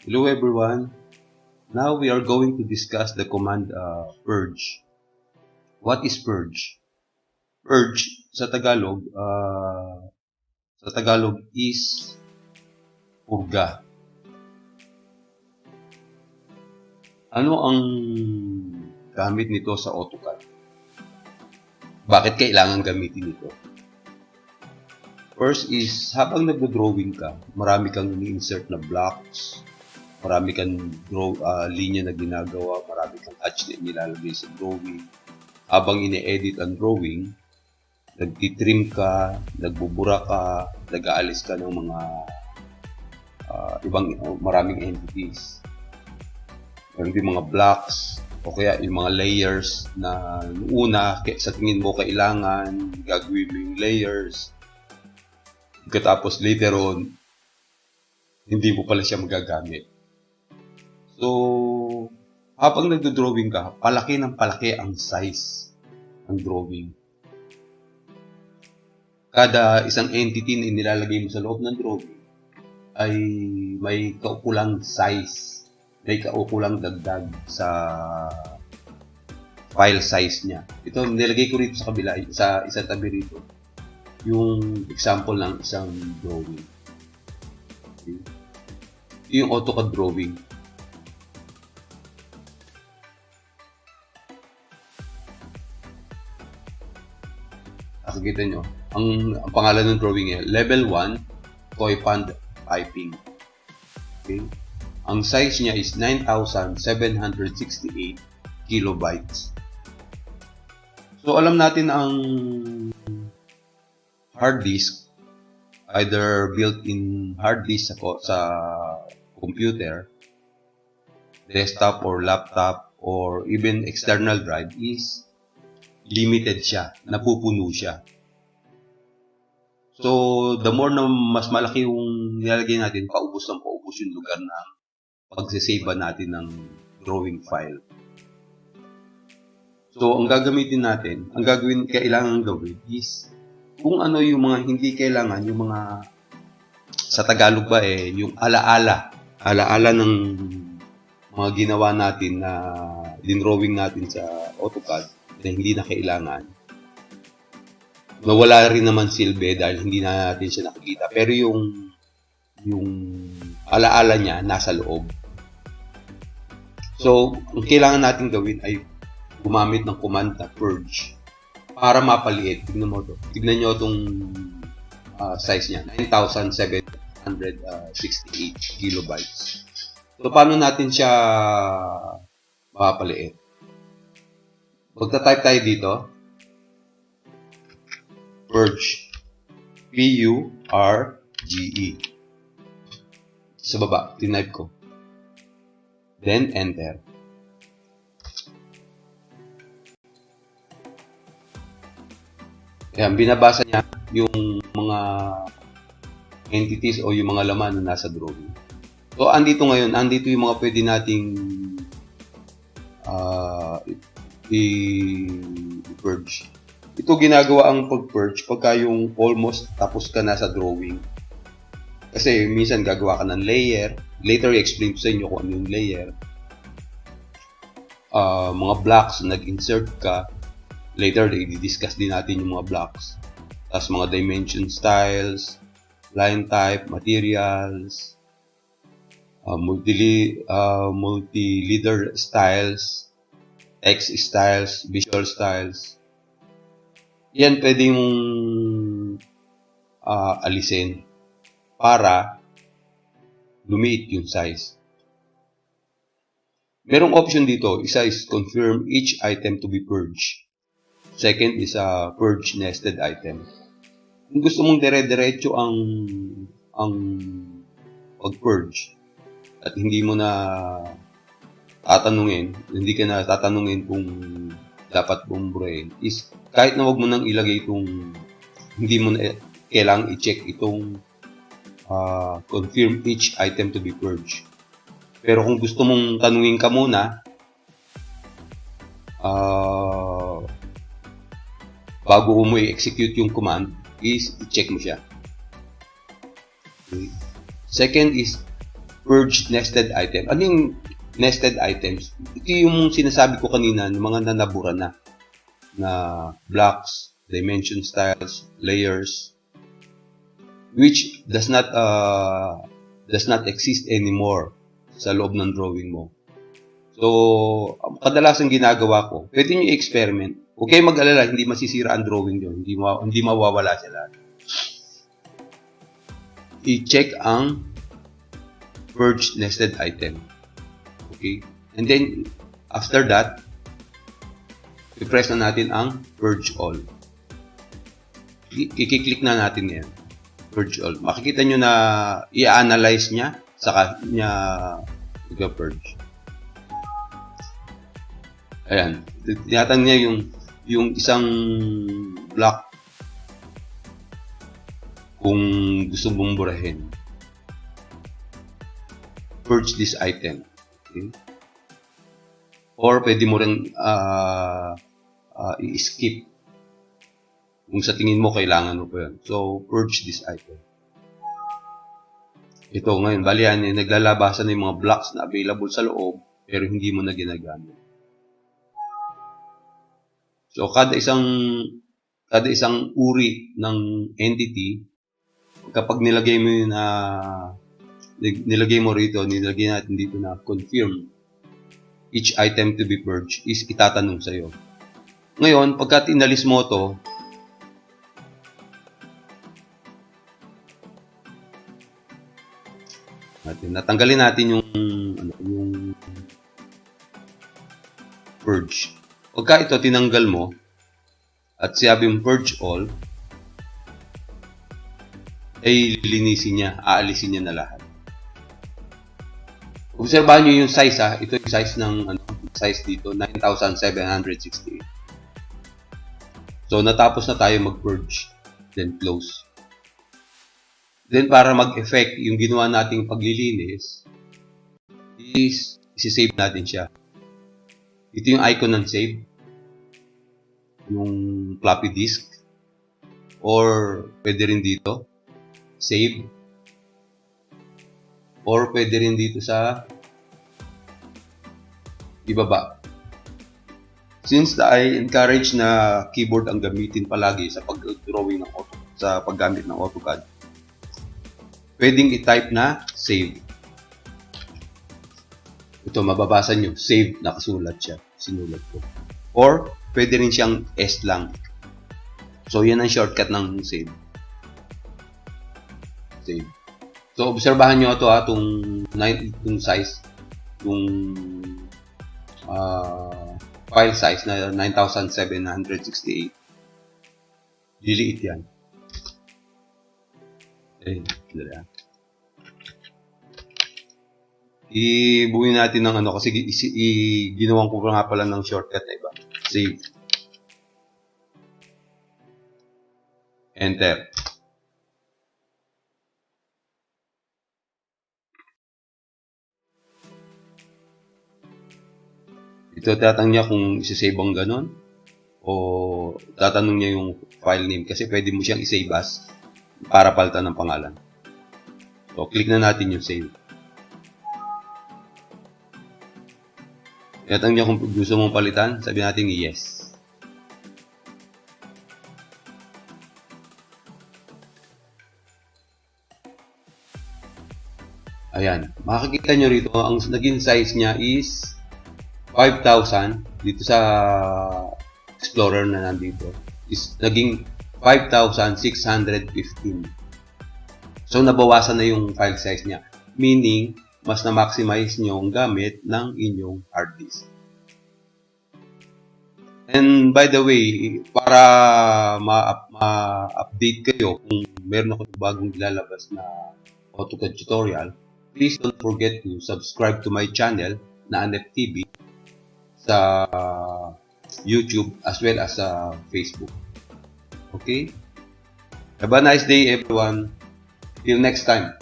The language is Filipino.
Hello everyone. Now we are going to discuss the command purge. What is purge? Purge sa Tagalog is purga. Ano ang gamit nito sa Autocad? Bakit kailangan gamitin ito? First is, habang nagdo-drawing ka, marami kang ini-insert na blocks, marami kang linya na ginagawa, marami kang hatch na nilalagay sa drawing. Habang ine-edit ang drawing, nagtitrim ka, nagbubura ka, nag-aalis ka ng mga maraming entities. Meron din mga blocks, o kaya yung mga layers na una, sa tingin mo kailangan, gagawin mo yung layers. Pagkatapos later on, hindi mo pala siya magagamit. So, habang nagdo-drawing ka, palaki ng palaki ang size ng drawing. Kada isang entity na inilalagay mo sa loob ng drawing ay may kaukulang size, may kaukulang dagdag sa file size niya. Ito, nilagay ko rito sa kabila, sa isang tabi rito, yung example ng isang drawing. Okay. Yung AutoCAD drawing. Nakikita nyo, ang pangalan ng drawing niya, Level 1, Koi Pond Piping. Okay. Ang size niya is 9,768 kilobytes. So, alam natin ang hard disk, either built-in hard disk sa computer, desktop or laptop, or even external drive is limited siya, napupuno siya. So, the more na mas malaki yung nilalagay natin, paubos yung lugar na pagsisave natin ng drawing file. So, ang kailangan gawin is kung ano yung mga hindi kailangan, yung mga sa Tagalog ba yung alaala ng mga ginawa natin na dinrawing natin sa AutoCAD na hindi na kailangan. Nawala rin naman silbi dahil hindi na natin siya nakikita. Pero yung alaala niya nasa loob. So, ang kailangan natin gawin ay gumamit ng command na purge para mapaliit. Tignan mo to. Tignan nyo itong size niya. 9,768 kilobytes. So, paano natin siya mapaliit? Magta-type tayo dito. Purge. P-U-R-G-E. Sa baba, tinype ko. Then, enter. Ayan, binabasa niya yung mga entities o yung mga laman na nasa drawing. So, andito yung mga pwede nating i-purge. Ito ginagawa ang pag-purge pagka yung almost tapos ka na sa drawing. Kasi minsan gagawa ka ng layer. Later, i-explain ko sa inyo kung ano yung layer. Mga blocks, nag-insert ka. Later, i-discuss din natin yung mga blocks. Tapos mga dimension styles, line type, materials, multi-leader styles, text styles, visual styles. Yan pwedeng alisin para lumiit yung size. Merong option dito. Isa is confirm each item to be purged. Second is purge nested item. Kung gusto mong dire-diretso ang pag-purge at hindi ka na tatanungin kung dapat bumburahin, is kahit na wag mo nang ilagay hindi mo na kailangang i-check itong confirm each item to be purged. Pero kung gusto mong tanungin ka muna, bago mo i-execute yung command, is i-check mo siya. Okay. Second is purge nested item. Ano yung nested items? Ito yung sinasabi ko kanina, ng mga nanabura na blocks, dimension styles, layers, which does not exist anymore sa loob ng drawing mo. So, kadalasan ginagawa ko, pwede nyo i-experiment. Huwag kayong mag-alala, hindi masisira ang drawing nyo. Hindi mawawala sila. I-check ang purge nested item. Okay? And then, after that, i-press na natin ang purge all. I-click na natin yan. Purge all. Makikita nyo na i-analyze niya, saka niya i-purge. Ayan. Tinatang niya yung isang block kung gusto mong burahin. Purge this item. Okay? Or pwede mo rin i-skip kung sa tingin mo kailangan mo pa yun. So, purge this item. Ito ngayon, bali yan, naglalabasan na yung mga blocks na available sa loob pero hindi mo na ginagamit. So, kada isang uri ng entity, kapag nilagay mo yun nilagay mo rito, nilagay natin dito na confirm each item to be purged is itatanong sa'yo. Ngayon, pagka inalis mo to, natanggalin natin yung purge. Pagka ito tinanggal mo at sabi yung purge all, ay linisin niya, aalisin niya na lahat. Obserbahan niyo yung size ha. Ito yung size ng size dito, 9,768. So natapos na tayo mag-purge, then close. Then para mag-effect yung ginawa nating paglilinis is isi-save natin siya. Ito yung icon ng save, yung floppy disk, or pwede rin dito save, or pwede rin dito sa ibaba. Since I encourage na keyboard ang gamitin palagi sa pag-drawing sa paggamit ng Autocad, pwedeng i-type na save. Ito, mababasa nyo, save, nakasulat siya, sinulat ko. Or, pwede rin siyang S lang. So, yan ang shortcut ng save. Save. So, obserbahan nyo ito itong size, yung file size na 9,768. Delete yan. Okay, dala. Ibuhin natin ng kasi ginawan ko nga pala ng shortcut na iba. Save. Enter. Ito tatanong niya kung isi-save ang ganon o tatanong niya yung file name kasi pwede mo siyang i-save as para palitan ng pangalan. So, click na natin yung save. Tatanong niya kung gusto mong palitan, sabi natin yes. Ayan, makikita nyo rito, ang naging size niya is 5,000 dito sa Explorer na nandito is naging 5,615. So, nabawasan na yung file size niya. Meaning, mas na-maximize nyo ang gamit ng inyong hard disk. And by the way, para ma-update kayo kung meron ako bagong lalabas na AutoCAD tutorial, please don't forget to subscribe to my channel na Anep TV sa YouTube as well as sa Facebook. Okay? Have a nice day everyone. Till next time.